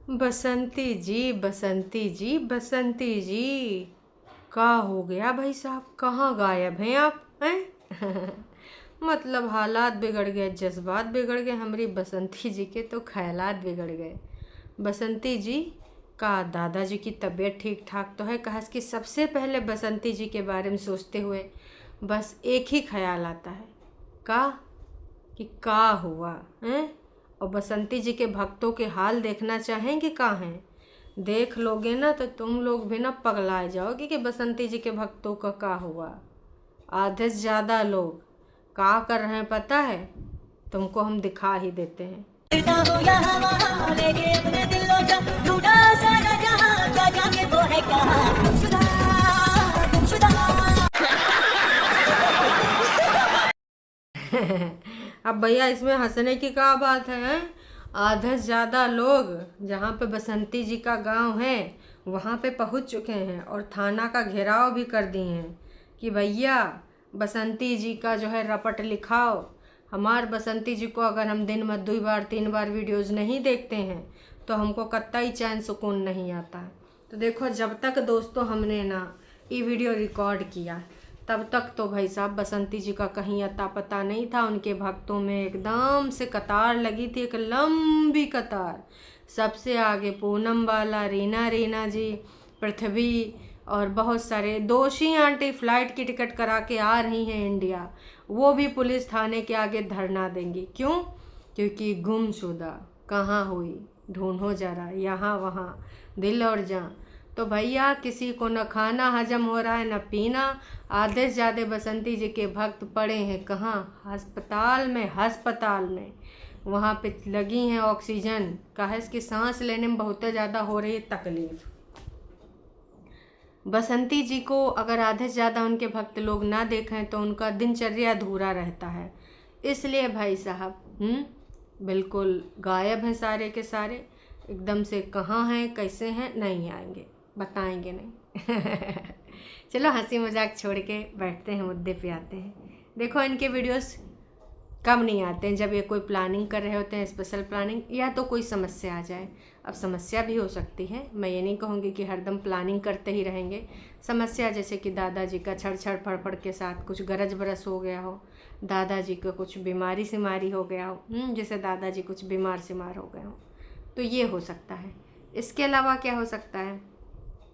बसंती जी, बसंती जी, बसंती जी। का हो गया भाई साहब, कहाँ गायब हैं आप हैं? मतलब हालात बिगड़ गए, जज्बात बिगड़ गए, हमारी बसंती जी के तो ख्यालात बिगड़ गए। बसंती जी का दादाजी की तबीयत ठीक ठाक तो है? कहा कि सबसे पहले बसंती जी के बारे में सोचते हुए बस एक ही ख्याल आता है, का कि का हुआ हैं। और बसंती जी के भक्तों के हाल देखना चाहेंगे कहाँ हैं? देख लोगे ना तो तुम लोग भी ना पगला जाओगे कि बसंती जी के भक्तों का क्या हुआ। आधे से ज़्यादा लोग क्या कर रहे हैं पता है? तुमको हम दिखा ही देते हैं। अब भैया इसमें हंसने की क्या बात है? आधे से ज़्यादा लोग जहाँ पे बसंती जी का गांव है वहाँ पे पहुँच चुके हैं और थाना का घेराव भी कर दिए हैं कि भैया बसंती जी का जो है रपट लिखाओ। हमार बसंती जी को अगर हम दिन में 2 बार 3 बार वीडियोस नहीं देखते हैं तो हमको कतई चैन सुकून नहीं आता है। तो देखो, जब तक दोस्तों हमने ना ये वीडियो रिकॉर्ड किया तब तक तो भाई साहब बसंती जी का कहीं अता पता नहीं था। उनके भक्तों में एकदम से कतार लगी थी, एक लंबी कतार। सबसे आगे पूनम वाला, रीना रीना जी, पृथ्वी और बहुत सारे दोषी आंटी फ्लाइट की टिकट करा के आ रही हैं इंडिया। वो भी पुलिस थाने के आगे धरना देंगी। क्यों? क्योंकि गुमशुदा कहाँ हुई, ढूंढो जरा यहाँ वहाँ, दिल और जान। तो भैया किसी को न खाना हजम हो रहा है न पीना। आधे से ज़्यादा बसंती जी के भक्त पड़े हैं कहाँ? अस्पताल में, अस्पताल में। वहाँ पे लगी हैं ऑक्सीजन, काहे कि सांस लेने में बहुत ज़्यादा हो रही है तकलीफ़। बसंती जी को अगर आधे से ज़्यादा उनके भक्त लोग ना देखें तो उनका दिनचर्या अधूरा रहता है। इसलिए भाई साहब बिल्कुल गायब हैं सारे के सारे। एकदम से कहाँ हैं, कैसे हैं, नहीं आएंगे, बताएंगे नहीं। चलो हंसी मजाक छोड़ के बैठते हैं, मुद्दे पे आते हैं। देखो, इनके वीडियोस कब नहीं आते हैं? जब ये कोई प्लानिंग कर रहे होते हैं, स्पेशल प्लानिंग, या तो कोई समस्या आ जाए। अब समस्या भी हो सकती है, मैं ये नहीं कहूँगी कि हरदम प्लानिंग करते ही रहेंगे। समस्या जैसे कि दादाजी का छड़ छड़ फड़फड़ के साथ कुछ गरज बरस हो गया हो, दादाजी को कुछ बीमारी सिमारी हो गया हो, जैसे दादाजी कुछ बीमार सिमार हो गए हो, तो ये हो सकता है। इसके अलावा क्या हो सकता है?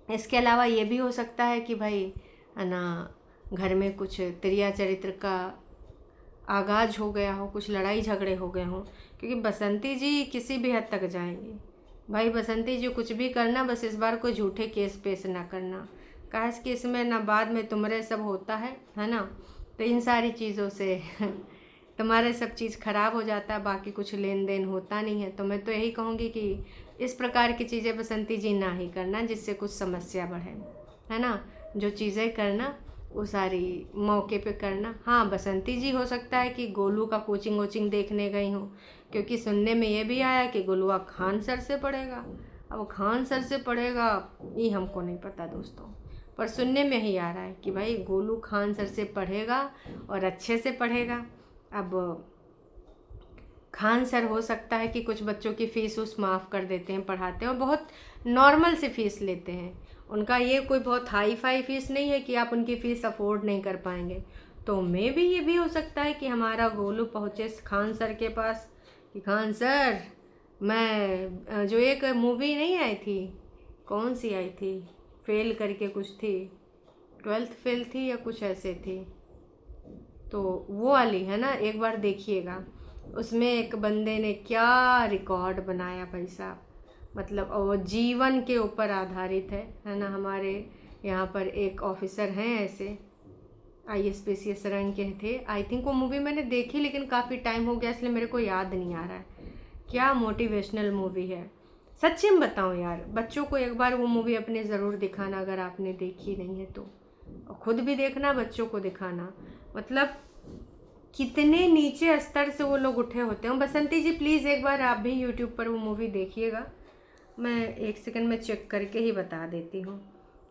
इसके अलावा ये भी हो सकता है कि भाई है ना, घर में कुछ त्रिया चरित्र का आगाज हो गया हो, कुछ लड़ाई झगड़े हो गए हों। क्योंकि बसंती जी किसी भी हद तक जाएंगी भाई। बसंती जी कुछ भी करना, बस इस बार कोई झूठे केस पेश ना करना। काश कि इसमें ना बाद में तुम्हारे सब होता है ना, तो इन सारी चीज़ों से तुम्हारे सब चीज़ खराब हो जाता है, बाकी कुछ लेन देन होता नहीं है। तो मैं तो यही कहूँगी कि इस प्रकार की चीज़ें बसंती जी ना ही करना जिससे कुछ समस्या बढ़े, है ना। जो चीज़ें करना वो सारी मौके पे करना। हाँ, बसंती जी हो सकता है कि गोलू का कोचिंग वोचिंग देखने गई हूँ, क्योंकि सुनने में ये भी आया कि गोलुआ खान सर से पढ़ेगा। अब खान सर से पढ़ेगा ये हमको नहीं पता दोस्तों, पर सुनने में ही आ रहा है कि भाई गोलू खान सर से पढ़ेगा और अच्छे से पढ़ेगा। अब खान सर हो सकता है कि कुछ बच्चों की फ़ीस उस माफ़ कर देते हैं, पढ़ाते हैं और बहुत नॉर्मल सी फ़ीस लेते हैं। उनका ये कोई बहुत हाई फाई फ़ीस नहीं है कि आप उनकी फ़ीस अफोर्ड नहीं कर पाएंगे। तो मे भी ये भी हो सकता है कि हमारा गोलू पहुँचे खान सर के पास कि खान सर, मैं जो एक मूवी नहीं आई थी, कौन सी आई थी, फेल करके कुछ थी, 12th फेल थी या कुछ ऐसे थी, तो वो वाली है ना, एक बार देखिएगा। उसमें एक बंदे ने क्या रिकॉर्ड बनाया भाई साहब, मतलब और जीवन के ऊपर आधारित है ना। हमारे यहाँ पर एक ऑफिसर हैं ऐसे, ISPCS रैंक के थे। आई थिंक वो मूवी मैंने देखी लेकिन काफ़ी टाइम हो गया इसलिए मेरे को याद नहीं आ रहा है। क्या मोटिवेशनल मूवी है, सच्ची में बताऊँ यार, बच्चों को एक बार वो मूवी अपने ज़रूर दिखाना अगर आपने देखी नहीं है तो, और खुद भी देखना, बच्चों को दिखाना। मतलब कितने नीचे स्तर से वो लोग उठे होते हैं। बसंती जी प्लीज़ एक बार आप भी यूट्यूब पर वो मूवी देखिएगा, मैं 1 सेकंड में चेक करके ही बता देती हूँ,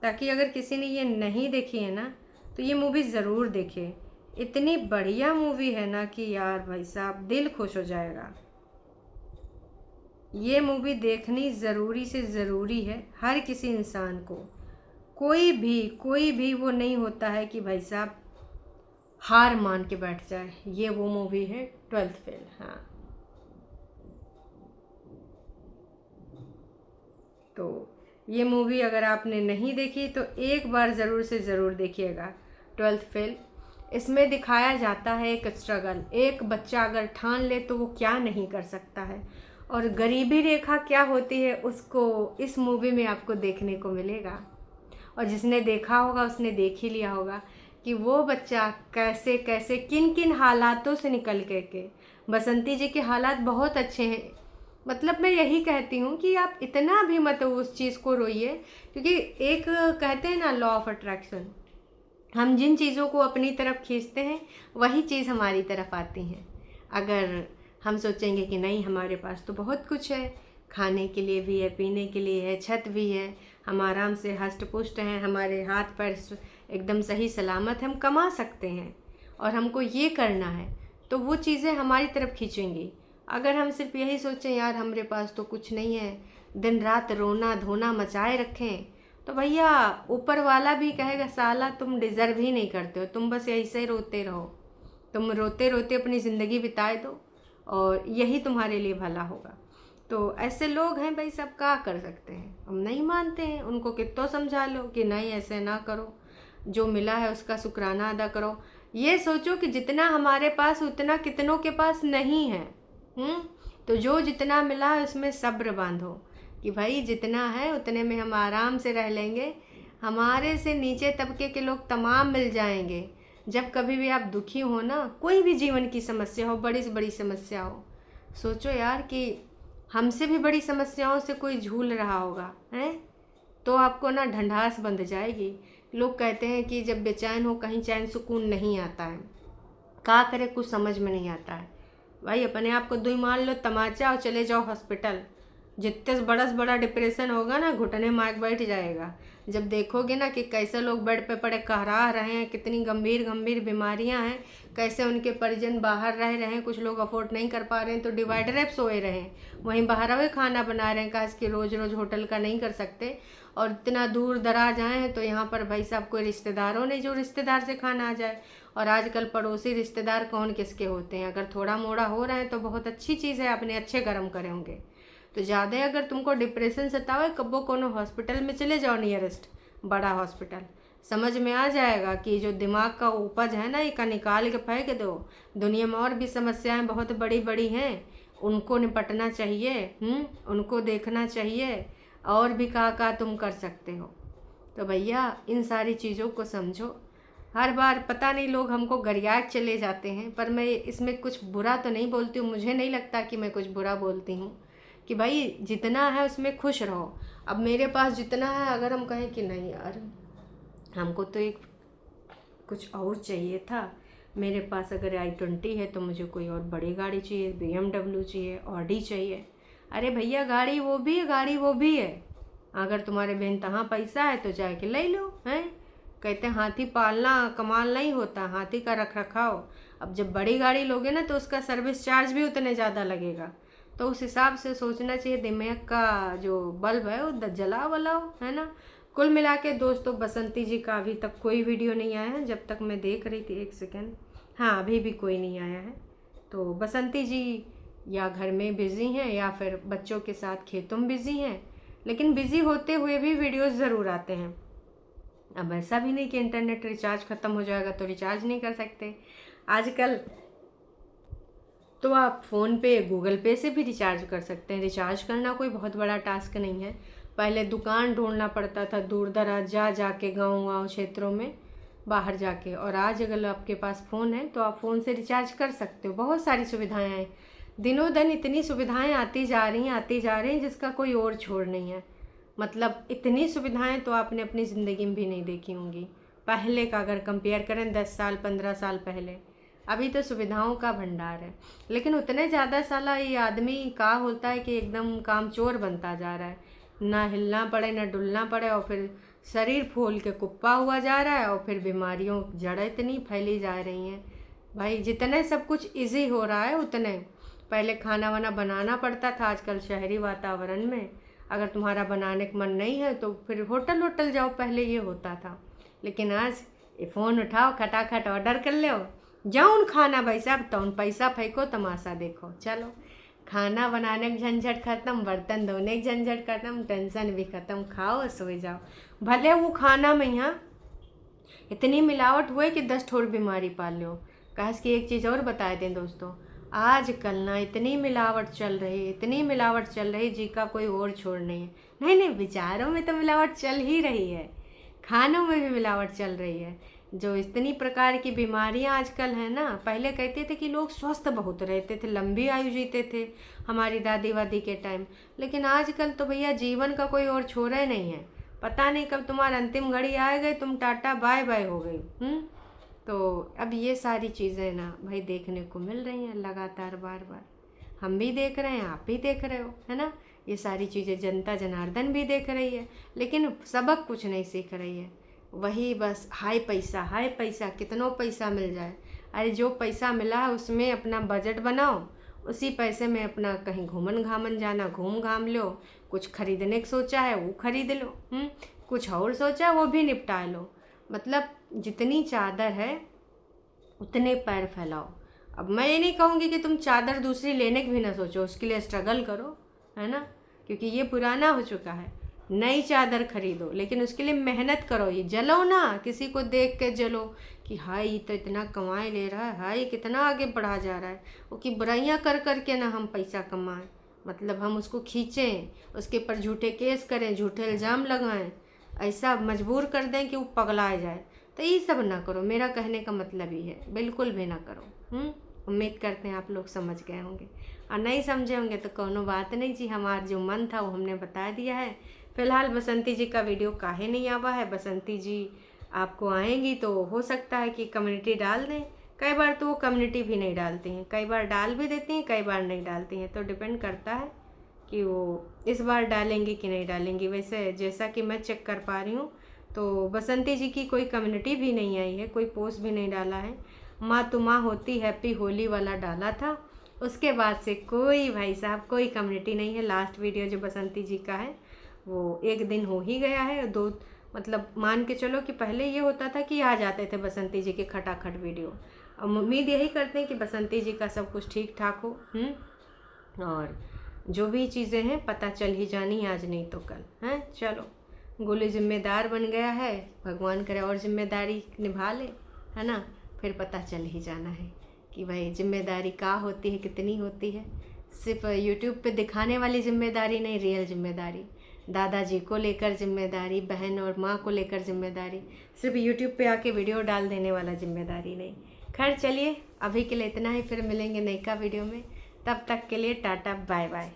ताकि अगर किसी ने ये नहीं देखी है ना तो ये मूवी ज़रूर देखे। इतनी बढ़िया मूवी है ना कि यार भाई साहब दिल खुश हो जाएगा। ये मूवी देखनी ज़रूरी से ज़रूरी है हर किसी इंसान को। कोई भी वो नहीं होता है कि भाई साहब हार मान के बैठ जाए। ये वो मूवी है 12th फेल। हाँ, तो ये मूवी अगर आपने नहीं देखी तो एक बार ज़रूर से ज़रूर देखिएगा, 12th फेल। इसमें दिखाया जाता है एक स्ट्रगल, एक बच्चा अगर ठान ले तो वो क्या नहीं कर सकता है, और गरीबी रेखा क्या होती है उसको इस मूवी में आपको देखने को मिलेगा। और जिसने देखा होगा उसने देख ही लिया होगा कि वो बच्चा कैसे कैसे किन किन हालातों से निकल के बसंती जी के हालात बहुत अच्छे हैं। मतलब मैं यही कहती हूँ कि आप इतना भी मत उस चीज़ को रोइए, क्योंकि एक कहते हैं ना लॉ ऑफ अट्रैक्शन, हम जिन चीज़ों को अपनी तरफ खींचते हैं वही चीज़ हमारी तरफ आती हैं। अगर हम सोचेंगे कि नहीं हमारे पास तो बहुत कुछ है, खाने के लिए भी है, पीने के लिए है, छत भी है, हम आराम से हष्ट पुष्ट हैं, हमारे हाथ पैर एकदम सही सलामत, हम कमा सकते हैं और हमको ये करना है, तो वो चीज़ें हमारी तरफ खींचेंगी। अगर हम सिर्फ यही सोचें यार हमारे पास तो कुछ नहीं है, दिन रात रोना धोना मचाए रखें, तो भैया ऊपर वाला भी कहेगा साला तुम डिज़र्व ही नहीं करते हो, तुम बस ऐसे ही रोते रहो, तुम रोते रोते अपनी ज़िंदगी बिताए दो और यही तुम्हारे लिए भला होगा। तो ऐसे लोग हैं भाई, सब क्या कर सकते हैं, हम नहीं मानते हैं, उनको कितना समझा लो कि नहीं ऐसे ना करो, जो मिला है उसका शुक्राना अदा करो। ये सोचो कि जितना हमारे पास उतना कितनों के पास नहीं है। तो जो जितना मिला है उसमें सब्र बांधो कि भाई जितना है उतने में हम आराम से रह लेंगे, हमारे से नीचे तबके के लोग तमाम मिल जाएंगे। जब कभी भी आप दुखी हो ना, कोई भी जीवन की समस्या हो, बड़ी से बड़ी समस्या हो, सोचो यार कि हमसे भी बड़ी समस्याओं से कोई झूल रहा होगा हैं, तो आपको ना ढंढास बंध जाएगी। लोग कहते हैं कि जब बेचैन हो कहीं चैन सुकून नहीं आता है, क्या करे कुछ समझ में नहीं आता है। भाई अपने आप को दुई मान लो तमाचा और चले जाओ हॉस्पिटल। जितने बड़ा से बड़ा डिप्रेशन होगा ना, घुटने मार बैठ जाएगा। जब देखोगे ना कि कैसे लोग बेड पे पड़े कहरा रहे हैं, कितनी गंभीर गंभीर बीमारियां हैं, कैसे उनके परिजन बाहर रह रहे हैं, कुछ लोग अफोर्ड नहीं कर पा रहे हैं तो डिवाइडर ऐप सोए रहे हैं, वहीं बाहर हुए खाना बना रहे हैं, काश कि रोज़ रोज़ होटल का नहीं कर सकते, और इतना दूर दराज आए हैं तो यहाँ पर भाई साहब कोई रिश्तेदारों नहीं जो रिश्तेदार से खाना आ जाए। और आजकल पड़ोसी रिश्तेदार कौन किसके होते हैं, अगर थोड़ा मोड़ा हो रहा है तो बहुत अच्छी चीज़ है, आपने अच्छे कर्म करे होंगे। तो ज़्यादा अगर तुमको डिप्रेशन सतावे, कब्बो कोनो हॉस्पिटल में चले जाओ, नियरेस्ट बड़ा हॉस्पिटल, समझ में आ जाएगा कि जो दिमाग का उपज है ना, इसका निकाल के फेंक दो। दुनिया में और भी समस्याएं बहुत बड़ी बड़ी हैं, उनको निपटना चाहिए, उनको देखना चाहिए, और भी कहा तुम कर सकते हो। तो भैया इन सारी चीज़ों को समझो। हर बार पता नहीं लोग हमको गरिया चले जाते हैं, पर मैं इसमें कुछ बुरा तो नहीं बोलती हूँ, मुझे नहीं लगता कि मैं कुछ बुरा बोलती हूँ, कि भाई जितना है उसमें खुश रहो। अब मेरे पास जितना है, अगर हम कहें कि नहीं यार हमको तो एक कुछ और चाहिए था, मेरे पास अगर i20 है तो मुझे कोई और बड़ी गाड़ी चाहिए, BMW चाहिए, ऑडी चाहिए। अरे भैया गाड़ी वो भी है, गाड़ी वो भी है, अगर तुम्हारे बहन तहाँ पैसा है तो जाके ले लो। हैं कहते हैं हाथी पालना कमाल नहीं होता, हाथी का रख रखाव। अब जब बड़ी गाड़ी लोगे ना तो उसका सर्विस चार्ज भी उतने ज़्यादा लगेगा, तो उस हिसाब से सोचना चाहिए, दिमाग का जो बल्ब है वो जलाओ वलाओ, है ना। कुल मिला के दोस्तों बसंती जी का अभी तक कोई वीडियो नहीं आया है, जब तक मैं देख रही थी, एक सेकेंड, हाँ अभी भी कोई नहीं आया है। तो बसंती जी या घर में बिज़ी हैं या फिर बच्चों के साथ खेतों में बिज़ी हैं, लेकिन बिज़ी होते हुए भी वीडियोस ज़रूर आते हैं। अब ऐसा भी नहीं कि इंटरनेट रिचार्ज ख़त्म हो जाएगा तो रिचार्ज नहीं कर सकते, आजकल तो आप फ़ोन पे गूगल पे से भी रिचार्ज कर सकते हैं। रिचार्ज करना कोई बहुत बड़ा टास्क नहीं है, पहले दुकान ढूंढना पड़ता था दूर दराज जाके गाँव क्षेत्रों में बाहर जाके, और आज अगर आपके पास फ़ोन है तो आप फ़ोन से रिचार्ज कर सकते हो। बहुत सारी सुविधाएं हैं, दिनों दिन इतनी सुविधाएं आती जा रही हैं जिसका कोई और छोड़ नहीं है। मतलब इतनी सुविधाएं तो आपने अपनी ज़िंदगी में भी नहीं देखी होंगी, पहले का अगर कंपेयर करें 10 साल 15 साल पहले। अभी तो सुविधाओं का भंडार है, लेकिन उतने ज़्यादा साला ये आदमी का होता है कि एकदम कामचोर बनता जा रहा है, ना हिलना पड़े ना डुलना पड़े, और फिर शरीर फूल के कुप्पा हुआ जा रहा है, और फिर बीमारियों जड़ इतनी फैली जा रही हैं। भाई जितने सब कुछ इजी हो रहा है उतने पहले खाना वाना बनाना पड़ता था, आजकल शहरी वातावरण में अगर तुम्हारा बनाने का मन नहीं है तो फिर होटल जाओ, पहले ये होता था। लेकिन आज ये फ़ोन उठाओ, खटाखट ऑर्डर कर लो, जाओ खाना भाई साहब, तो पैसा फेंको, तमाशा देखो, चलो खाना बनाने की झंझट खत्म, बर्तन धोने की झंझट खत्म, टेंशन भी खत्म, खाओ सो जाओ। भले वो खाना में यहाँ इतनी मिलावट हुए कि 10 ठोर बीमारी पाल लो। काश कि एक चीज़ और बता दें दोस्तों, आजकल ना इतनी मिलावट चल रही है, इतनी मिलावट चल रही जी का कोई और छोड़ नहीं है। नहीं, विचारों में तो मिलावट चल ही रही है, खानों में भी मिलावट चल रही है। जो इतनी प्रकार की बीमारियां आजकल हैं ना, पहले कहते थे कि लोग स्वस्थ बहुत रहते थे, लंबी आयु जीते थे हमारी दादी वादी के टाइम, लेकिन आजकल तो भैया जीवन का कोई और छोरा ही नहीं है। पता नहीं कब तुम्हारा अंतिम घड़ी आ गई, तुम टाटा बाय बाय हो गई। तो अब ये सारी चीज़ें ना भाई देखने को मिल रही हैं लगातार, बार बार हम भी देख रहे हैं, आप भी देख रहे हो, है ना। ये सारी चीज़ें जनता जनार्दन भी देख रही है, लेकिन सबक कुछ नहीं सीख रही है। वही बस हाई पैसा, कितनों पैसा मिल जाए। अरे जो पैसा मिला है उसमें अपना बजट बनाओ, उसी पैसे में अपना कहीं घूमन घामन जाना घूम घाम लो, कुछ खरीदने का सोचा है वो खरीद लो, कुछ और सोचा है वो भी निपटा लो। मतलब जितनी चादर है उतने पैर फैलाओ। अब मैं ये नहीं कहूँगी कि तुम चादर दूसरी लेने की भी ना सोचो, उसके लिए स्ट्रगल करो, है ना, क्योंकि ये पुराना हो चुका है। नई चादर खरीदो, लेकिन उसके लिए मेहनत करो, ये जलो ना, किसी को देख के जलो कि हाय ये तो इतना कमाए ले रहा है, हाय कितना आगे बढ़ा जा रहा है, वो कि बुराइयाँ कर कर के ना हम पैसा कमाएं, मतलब हम उसको खींचें, उसके ऊपर झूठे केस करें, झूठे इल्ज़ाम लगाएं, ऐसा मजबूर कर दें कि वो पगला जाए। तो ये सब ना करो, मेरा कहने का मतलब ही है, बिल्कुल भी ना करो। उम्मीद करते हैं आप लोग समझ गए होंगे, और नहीं समझे होंगे तो कोनो बात नहीं जी, हमारा जो मन था वो हमने बता दिया है। फिलहाल बसंती जी का वीडियो काहे नहीं आवा है, बसंती जी आपको आएंगी तो हो सकता है कि कम्युनिटी डाल दें। कई बार तो वो कम्युनिटी भी नहीं डालती हैं, कई बार डाल भी देती हैं, कई बार नहीं डालती हैं, तो डिपेंड करता है कि वो इस बार डालेंगी कि नहीं डालेंगी। वैसे जैसा कि मैं चेक कर पा रही हूँ तो बसंती जी की कोई कम्युनिटी भी नहीं आई है, कोई पोस्ट भी नहीं डाला है। माँ तो माँ होती हैप्पी होली वाला डाला था, उसके बाद से कोई भाई साहब कोई कम्युनिटी नहीं है। लास्ट वीडियो जो बसंती जी का है वो 1 दिन हो ही गया है, 2 मतलब मान के चलो कि पहले ये होता था कि आ जाते थे बसंती जी के खटाखट वीडियो। अब उम्मीद यही करते हैं कि बसंती जी का सब कुछ ठीक ठाक हो, और जो भी चीज़ें हैं पता चल ही जानी, आज नहीं तो कल, हैं। चलो गोलू जिम्मेदार बन गया है, भगवान करे और जिम्मेदारी निभा ले, है ना, फिर पता चल ही जाना है कि भाई जिम्मेदारी क्या होती है, कितनी होती है। सिर्फ यूट्यूब पे दिखाने वाली जिम्मेदारी नहीं, रियल जिम्मेदारी, दादाजी को लेकर जिम्मेदारी, बहन और माँ को लेकर जिम्मेदारी, सिर्फ यूट्यूब पे आके वीडियो डाल देने वाला जिम्मेदारी नहीं। खैर चलिए अभी के लिए इतना ही, फिर मिलेंगे नई का वीडियो में, तब तक के लिए टाटा बाय बाय।